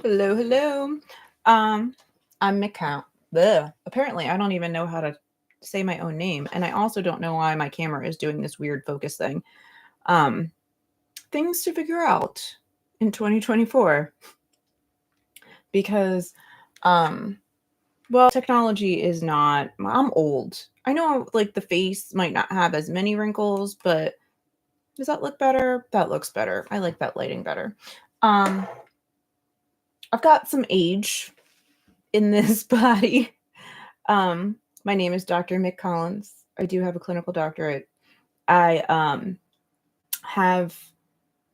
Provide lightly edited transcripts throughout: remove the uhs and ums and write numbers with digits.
Hello, hello. Um, I'm McCount. Bleh. Apparently, I don't even know how to say my own name, and I also don't know why my camera is doing this weird focus thing. Um, Things to figure out in 2024 because, um, well, technology is not. I'm old. I know, like the face might not have as many wrinkles, but does that look better? That looks better. I like that lighting better. Um, I've got some age in this body. My name is Dr. Mick Collins. I do have a clinical doctorate. I have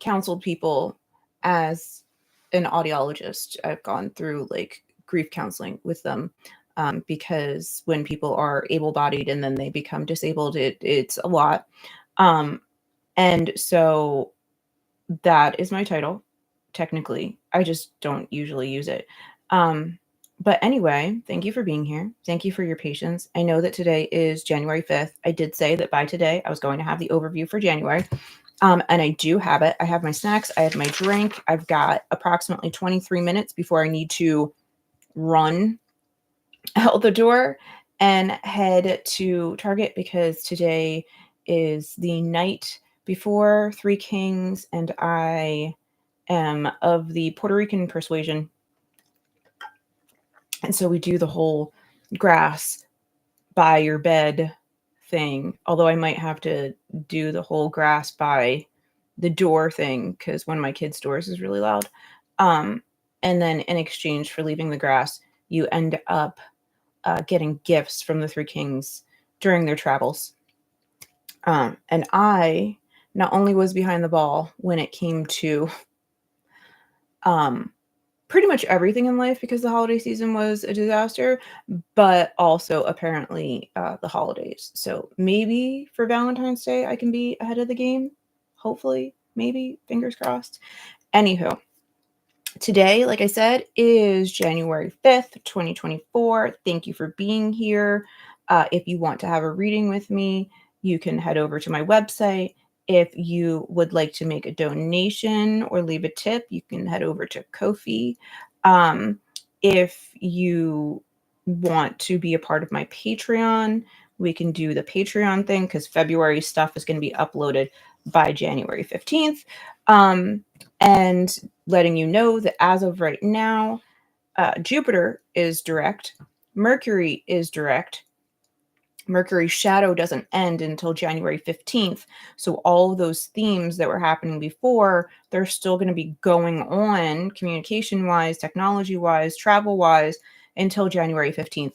counseled people as an audiologist. I've gone through like grief counseling with them because when people are able-bodied and then they become disabled, it's a lot. Um, and so that is my title, technically. I just don't usually use it. Um, but anyway, thank you for being here. Thank you for your patience. I know that today is January 5th. I did say that by today I was going to have the overview for January. And I do have it. I have my snacks, I have my drink. I've got approximately 23 minutes before I need to run out the door and head to Target because today is the night before Three Kings, and I am of the Puerto Rican persuasion. And so we do the whole grass by your bed thing, although I might have to do the whole grass by the door thing because one of my kids' doors is really loud. Um, and then in exchange for leaving the grass, you end up getting gifts from the Three Kings during their travels. And I not only was behind the ball when it came to um, pretty much everything in life because the holiday season was a disaster, but also apparently the holidays. So maybe for Valentine's Day, I can be ahead of the game. Hopefully, maybe, fingers crossed. Anywho, today, like I said, is January 5th, 2024. Thank you for being here. If you want to have a reading with me, you can head over to my website. If you would like to make a donation or leave a tip, you can head over to Ko-fi. Um, if you want to be a part of my Patreon, we can do the Patreon thing because February stuff is going to be uploaded by January 15th. And letting you know that as of right now, Jupiter is direct, Mercury is direct. Mercury's shadow doesn't end until January 15th. So all of those themes that were happening before, they're still going to be going on communication wise, technology wise, travel wise until January 15th.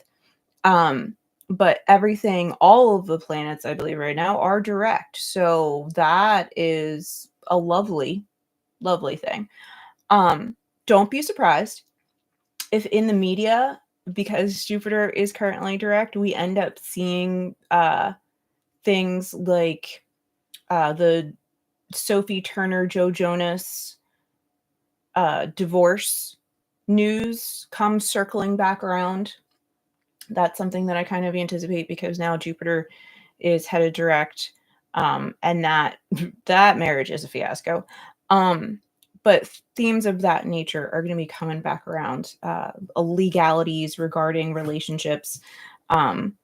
Um, but everything, all of the planets, I believe right now are direct. So that is a lovely, lovely thing. Um, don't be surprised if in the media, because Jupiter is currently direct, we end up seeing things like the Sophie Turner, Joe Jonas divorce news come circling back around. That's something that I kind of anticipate because now Jupiter is headed direct, and that marriage is a fiasco. But themes of that nature are going to be coming back around. Legalities regarding relationships, um,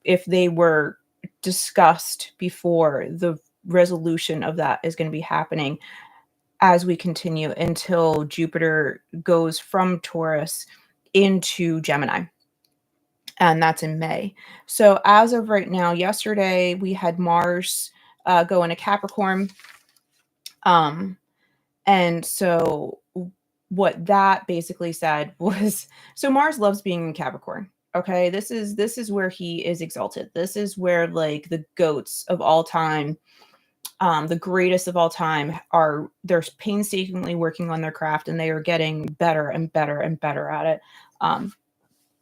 if they were discussed before, the resolution of that is going to be happening as we continue until Jupiter goes from Taurus into Gemini, and that's in May. So as of right now, yesterday we had Mars go into Capricorn, um, and so what that basically said was, so Mars loves being in Capricorn. Okay, this is where he is exalted. This is where like the goats of all time, the greatest of all time, they're painstakingly working on their craft and they are getting better and better and better at it. Um,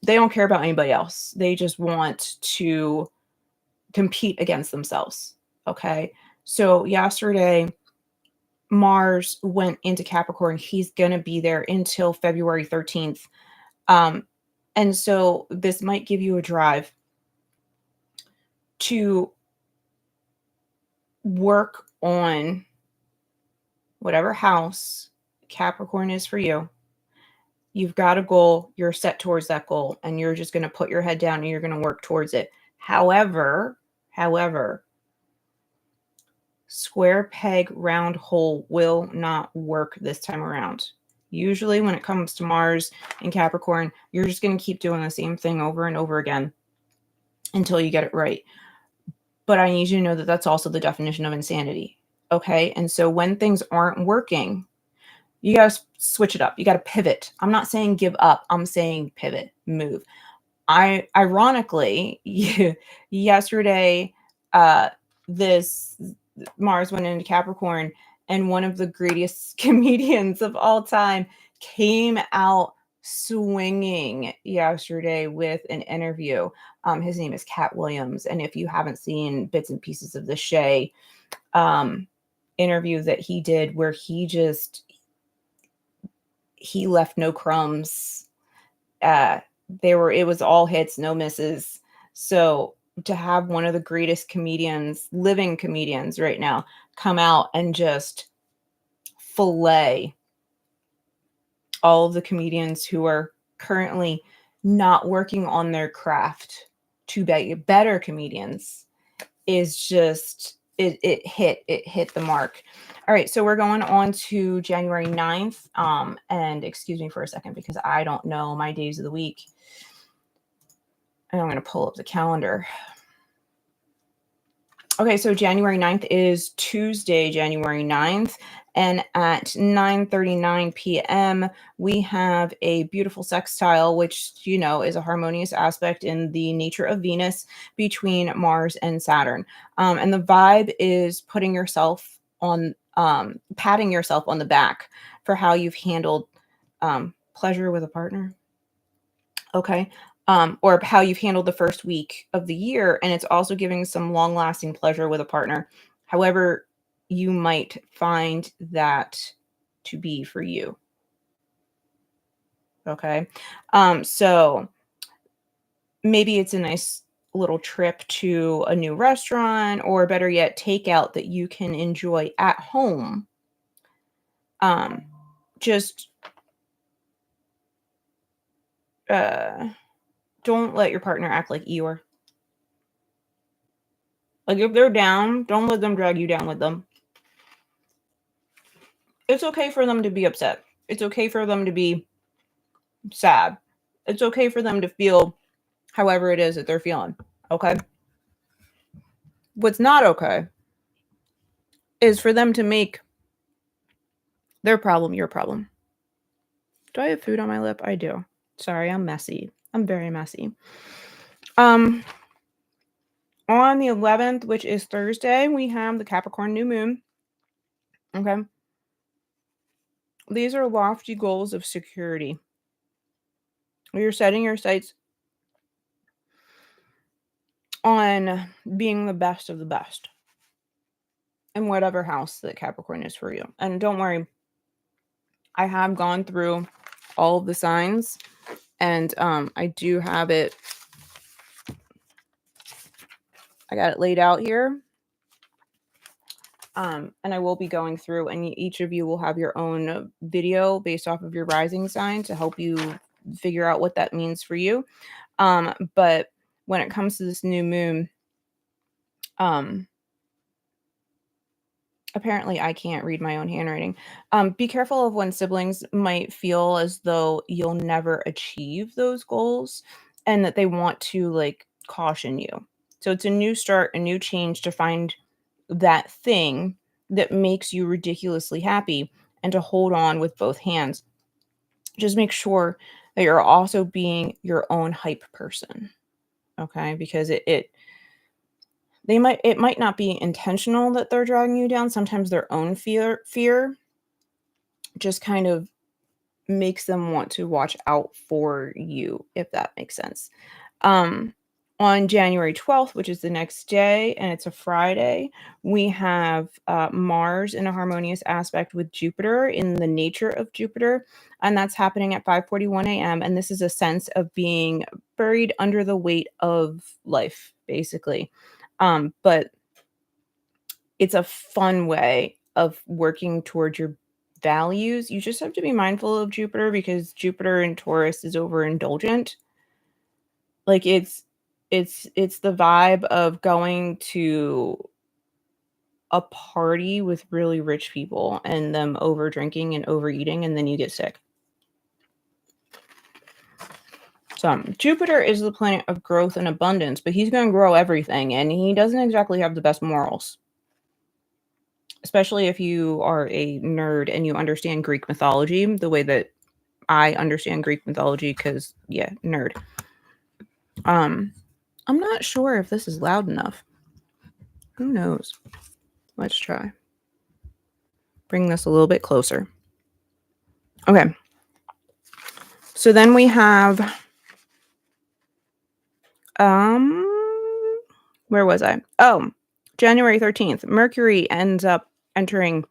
they don't care about anybody else. They just want to compete against themselves. Okay. So yesterday, Mars went into Capricorn. He's going to be there until February 13th. Um, and so this might give you a drive to work on whatever house Capricorn is for you You've got a goal, you're set towards that goal, and you're just going to put your head down and you're going to work towards it. However, square peg round hole will not work this time around. Usually when it comes to Mars and Capricorn, you're just going to keep doing the same thing over and over again until you get it right. But I need you to know that that's also the definition of insanity. Okay? And so when things aren't working, you got to switch it up. You got to pivot. I'm not saying give up. I'm saying pivot, move. Ironically, yesterday, this Mars went into Capricorn, and one of the greatest comedians of all time came out swinging yesterday with an interview. His name is Cat Williams, and if you haven't seen bits and pieces of the Shay interview that he did, where he left no crumbs. It was all hits, no misses. So to have one of the greatest living comedians right now, come out and just fillet all of the comedians who are currently not working on their craft to be better comedians is just it hit the mark. All right, so we're going on to January 9th. And excuse me for a second because I don't know my days of the week. And I'm going to pull up the calendar. Okay, so January 9th is Tuesday, January 9th. And at 9:39 p.m., we have a beautiful sextile, which, is a harmonious aspect in the nature of Venus between Mars and Saturn. And the vibe is patting yourself on the back for how you've handled pleasure with a partner. Okay. Or how you've handled the first week of the year. And it's also giving some long lasting pleasure with a partner. However, you might find that to be for you. Okay. So maybe it's a nice little trip to a new restaurant, or better yet, takeout that you can enjoy at home. Just don't let your partner act like Eeyore. Like, if they're down, don't let them drag you down with them. It's okay for them to be upset. It's okay for them to be sad. It's okay for them to feel however it is that they're feeling. Okay? What's not okay is for them to make their problem your problem. Do I have food on my lip? I do. Sorry, I'm messy. I'm very messy. On the 11th, which is Thursday, we have the Capricorn new moon. Okay? These are lofty goals of security. You're setting your sights on being the best of the best in whatever house that Capricorn is for you. And don't worry, I have gone through all of the signs, and I do have it. I got it laid out here. And I will be going through, and each of you will have your own video based off of your rising sign to help you figure out what that means for you. But when it comes to this new moon, apparently I can't read my own handwriting. Be careful of when siblings might feel as though you'll never achieve those goals and that they want to caution you. So it's a new start, a new change to find that thing that makes you ridiculously happy and to hold on with both hands. Just make sure that you're also being your own hype person. Okay? Because it might not be intentional that they're dragging you down. Sometimes their own fear just kind of makes them want to watch out for you, if that makes sense. On January 12th, which is the next day, and it's a Friday, we have Mars in a harmonious aspect with Jupiter in the nature of Jupiter, and that's happening at 5:41 a.m. And this is a sense of being buried under the weight of life, basically. But it's a fun way of working towards values. You just have to be mindful of Jupiter because Jupiter in Taurus is overindulgent. Like it's the vibe of going to a party with really rich people and them over drinking and overeating, and then you get sick. So Jupiter is the planet of growth and abundance, but he's going to grow everything, and he doesn't exactly have the best morals. Especially if you are a nerd and you understand Greek mythology the way that I understand Greek mythology, because yeah, nerd. I'm not sure if this is loud enough. Who knows? Let's try. Bring this a little bit closer. Okay. So then we have where was I? Oh, January 13th. Mercury ends up entering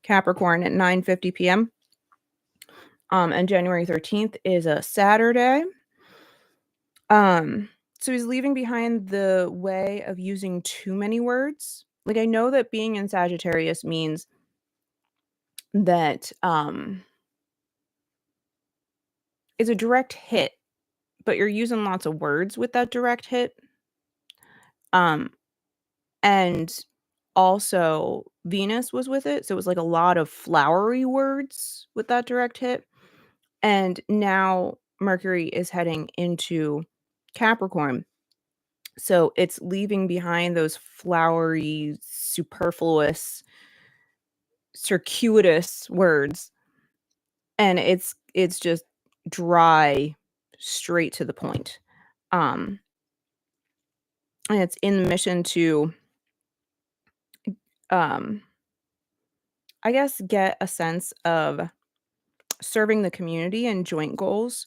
Capricorn at 9:50 p.m. And January 13th is a Saturday. So he's leaving behind the way of using too many words. Like, I know that being in Sagittarius means that it's a direct hit, but you're using lots of words with that direct hit. And also Venus was with it, so it was like a lot of flowery words with that direct hit. And now Mercury is heading into Capricorn. So it's leaving behind those flowery, superfluous, circuitous words, and it's just dry, straight to the point. And it's in the mission to um I guess get a sense of serving the community and joint goals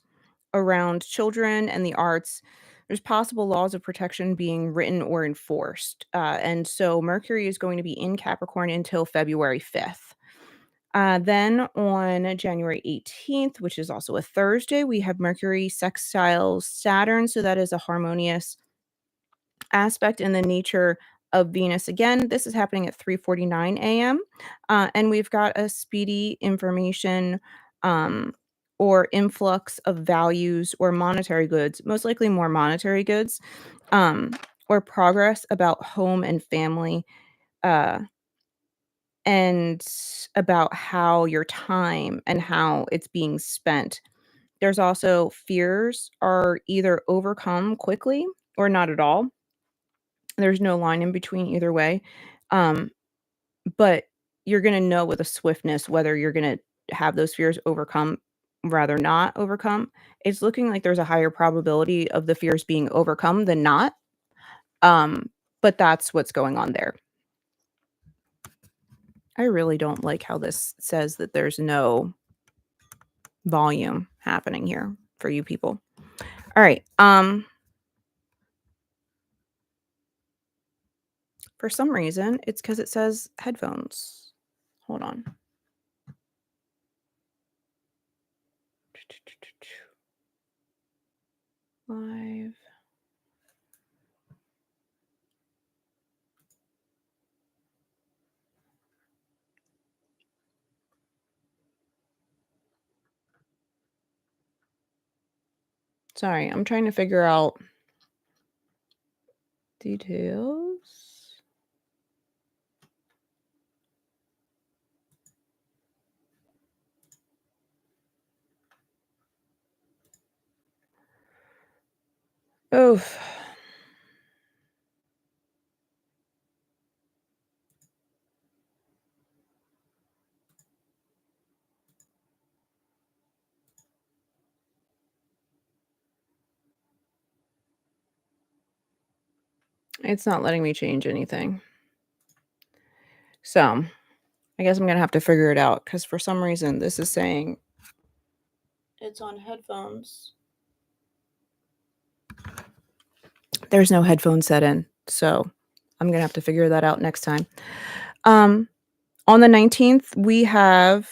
around children and the arts. There's possible laws of protection being written or enforced. And so Mercury is going to be in Capricorn until February 5th. Then on January 18th, which is also a Thursday, we have Mercury sextiles Saturn. So that is a harmonious aspect in the nature of Venus. Again, this is happening at 3:49 a.m. And we've got a speedy information um, or influx of values or monetary goods, most likely more monetary goods, um, or progress about home and family, uh, and about how your time and how it's being spent. There's also fears are either overcome quickly or not at all. There's no line in between either way. Um, but you're gonna know with a swiftness whether you're gonna have those fears overcome, rather not overcome. It's looking like there's a higher probability of the fears being overcome than not. Um, but that's what's going on there. I really don't like how this says that there's no volume happening here for you people. All right. For some reason, it's because it says headphones. Hold on. Live. Sorry, I'm trying to figure out details. Oof. It's not letting me change anything. So, I guess I'm gonna have to figure it out because for some reason this is saying it's on headphones. There's no headphone set in, so I'm gonna have to figure that out next time. On the 19th, we have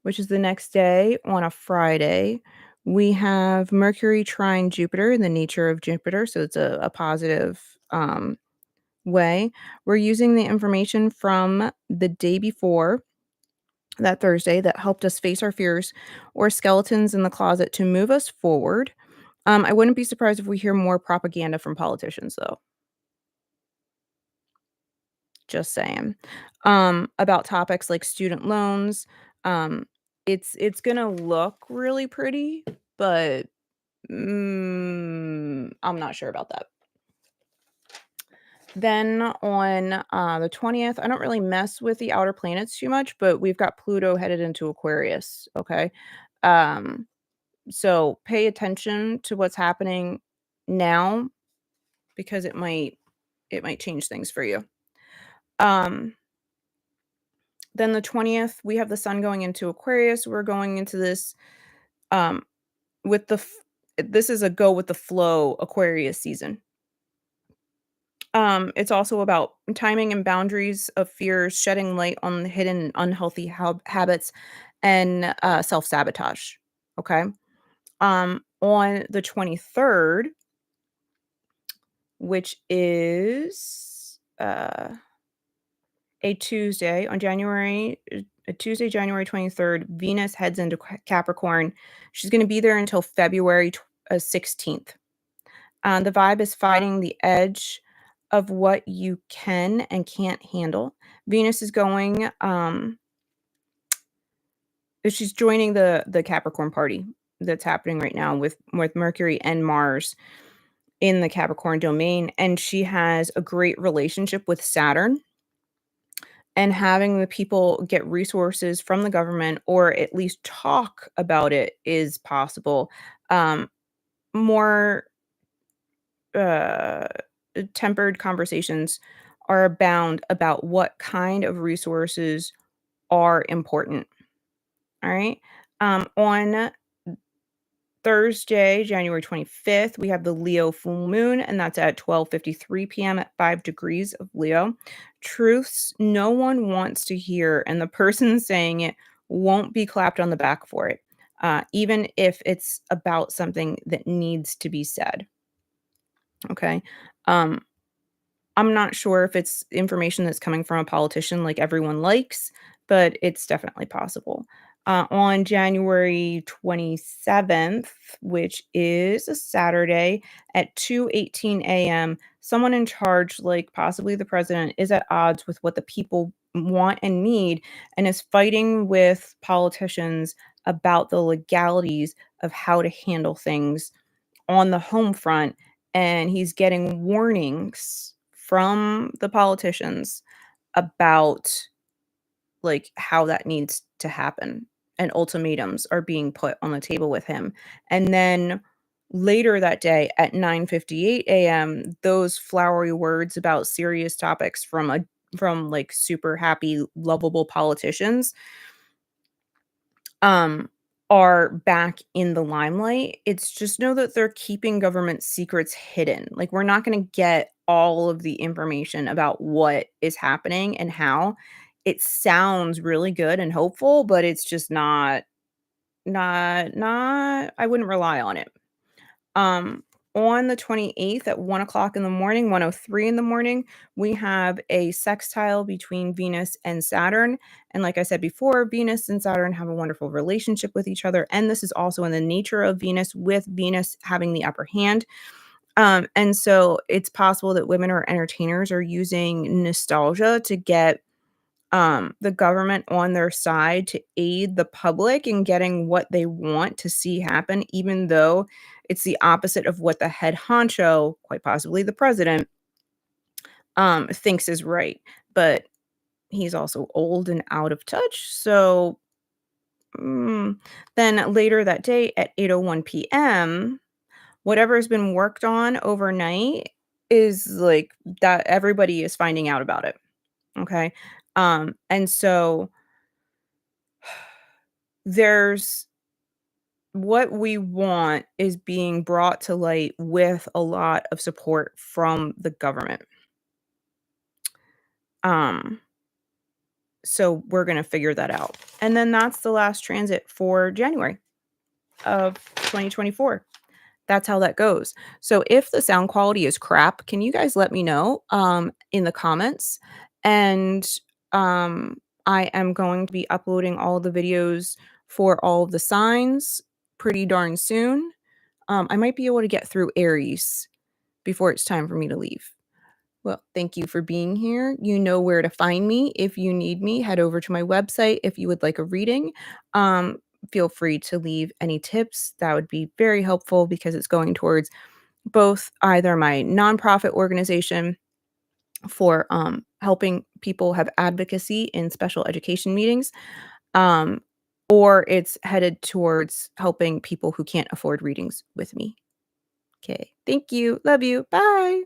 which is the next day on a Friday, we have Mercury trine Jupiter in the nature of Jupiter, so it's a positive way. We're using the information from the day before, that Thursday, that helped us face our fears or skeletons in the closet to move us forward. I wouldn't be surprised if we hear more propaganda from politicians, though. Just saying. About topics like student loans. Um, it's gonna look really pretty, but I'm not sure about that. Then on the 20th, I don't really mess with the outer planets too much, but we've got Pluto headed into Aquarius. Okay. Um, so pay attention to what's happening now because it might change things for you. Um, then the 20th, we have the sun going into Aquarius. We're going into this um with this is a go with the flow Aquarius season. It's also about timing and boundaries of fears, shedding light on the hidden and unhealthy habits, and self-sabotage. Okay. On the 23rd, which is a Tuesday, a Tuesday, January 23rd, Venus heads into Capricorn. She's going to be there until February 16th. The vibe is fighting the edge of what you can and can't handle. Venus is going, she's joining the Capricorn party that's happening right now with Mercury and Mars in the Capricorn domain, and she has a great relationship with Saturn. And having the people get resources from the government or at least talk about it is possible. Um, more uh, tempered conversations are abound about what kind of resources are important. All right. On Thursday, January 25th, we have the Leo full moon, and that's at 12:53 p.m. at 5 degrees of Leo. Truths no one wants to hear, and the person saying it won't be clapped on the back for it, even if it's about something that needs to be said. Okay. Um, I'm not sure if it's information that's coming from a politician like everyone likes, but it's definitely possible. On January 27th, which is a Saturday at 2:18 a.m., someone in charge, like possibly the president, is at odds with what the people want and need and is fighting with politicians about the legalities of how to handle things on the home front, and he's getting warnings from the politicians about, like, how that needs to happen, and ultimatums are being put on the table with him. And then later that day at 9:58 a.m., those flowery words about serious topics from, like, super happy, lovable politicians um, are back in the limelight. It's just know that they're keeping government secrets hidden. Like, we're not gonna get all of the information about what is happening and how. It sounds really good and hopeful, but it's just not I wouldn't rely on it. Um, on the 28th at 1 o'clock in the morning, 1:03 in the morning, we have a sextile between Venus and Saturn. And like I said before, Venus and Saturn have a wonderful relationship with each other. And this is also in the nature of Venus, with Venus having the upper hand. And so it's possible that women or entertainers are using nostalgia to get the government on their side to aid the public in getting what they want to see happen, even though it's the opposite of what the head honcho, quite possibly the president, thinks is right. But he's also old and out of touch. So mm, then later that day at 8:01 p.m., whatever has been worked on overnight is like that everybody is finding out about it. Okay. And so there's what we want is being brought to light with a lot of support from the government. Um, so we're gonna figure that out. And then that's the last transit for January of 2024. that's how that goes. So if the sound quality is crap, can you guys let me know in the comments? And I am going to be uploading all the videos for all of the signs pretty darn soon. I might be able to get through Aries before it's time for me to leave. Well, thank you for being here. You know where to find me. If you need me, head over to my website if you would like a reading. Um, Feel free to leave any tips. That would be very helpful because it's going towards both either my nonprofit organization for helping people have advocacy in special education meetings, um, or it's headed towards helping people who can't afford readings with me. Okay. Thank you. Love you. Bye.